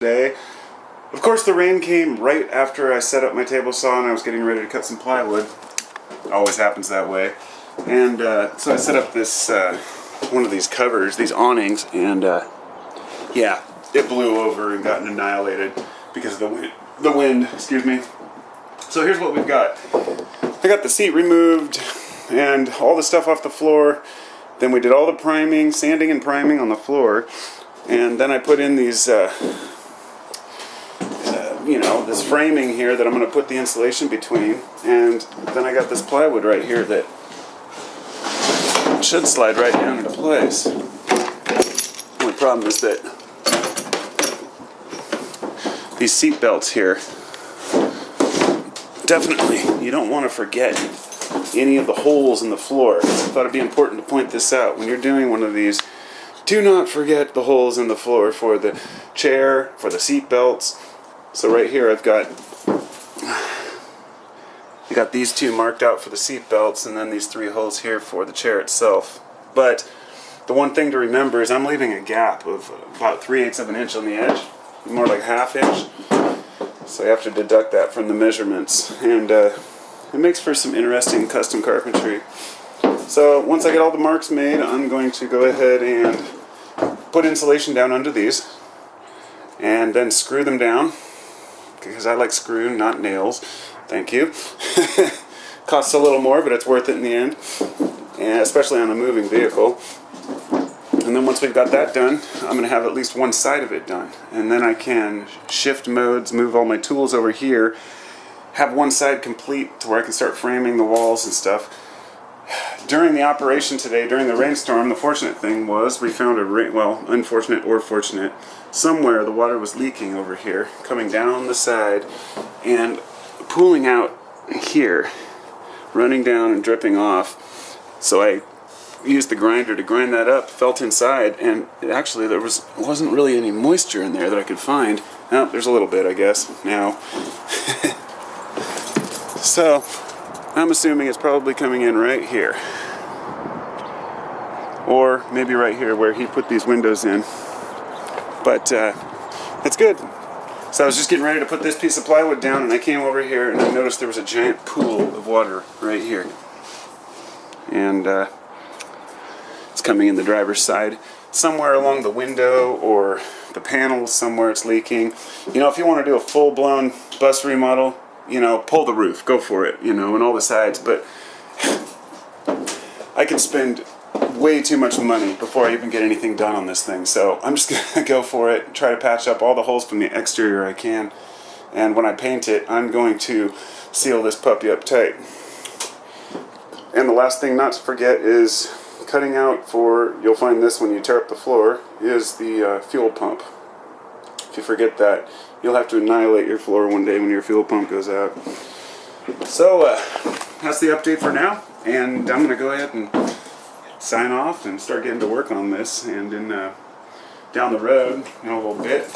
Today. Of course, the rain came right after I set up my table saw and I was getting ready to cut some plywood. Always happens that way. And so I set up this one of these covers, these awnings, and yeah, it blew over and got annihilated because of the wind. Excuse me. So here's what we've got. I got the seat removed and all the stuff off the floor. Then we did all the priming, sanding and priming on the floor, and then I put in these this framing here that I'm going to put the insulation between, and then I got this plywood right here that should slide right down into place. The only problem is that these seat belts here, definitely you don't want to forget any of the holes in the floor. I thought it'd be important to point this out. When you're doing one of these, do not forget the holes in the floor for the chair, for the seat belts. So right here I've got these two marked out for the seat belts, and then these 3 holes here for the chair itself. But the one thing to remember is I'm leaving a gap of about 3/8 of an inch on the edge, more like 1/2 inch. So you have to deduct that from the measurements, and it makes for some interesting custom carpentry. So once I get all the marks made, I'm going to go ahead and put insulation down under these and then screw them down, because I like screw, not nails. Thank you. Costs a little more, but it's worth it in the end, and especially on a moving vehicle. And then once we've got that done, I'm going to have at least one side of it done, and then I can shift modes, move all my tools over here, have one side complete to where I can start framing the walls and stuff. During the operation today, during the rainstorm, the fortunate thing was we found unfortunate or fortunate, somewhere the water was leaking over here, coming down the side and pooling out here, running down and dripping off. So I used the grinder to grind that up, felt inside, and actually there wasn't really any moisture in there that I could find. Oh, there's a little bit, I guess, now. So I'm assuming it's probably coming in right here, or maybe right here where he put these windows in. But that's good. So I was just getting ready to put this piece of plywood down, and I came over here and I noticed there was a giant pool of water right here, and it's coming in the driver's side somewhere along the window or the panels. Somewhere it's leaking. You know, if you want to do a full-blown bus remodel, pull the roof, go for it, and all the sides. But I could spend way too much money before I even get anything done on this thing. So I'm just going to go for it, try to patch up all the holes from the exterior I can. And when I paint it, I'm going to seal this puppy up tight. And the last thing not to forget is cutting out for, you'll find this when you tear up the floor, is the fuel pump. If you forget that, you'll have to annihilate your floor one day when your fuel pump goes out. So that's the update for now, and I'm going to go ahead and sign off and start getting to work on this. And in down the road, a little bit,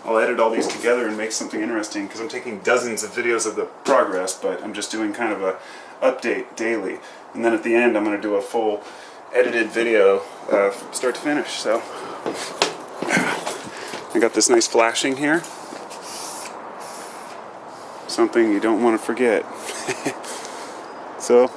I'll edit all these together and make something interesting, because I'm taking dozens of videos of the progress, but I'm just doing kind of a update daily. And then at the end, I'm going to do a full edited video start to finish. So I got this nice flashing here, something you don't want to forget. So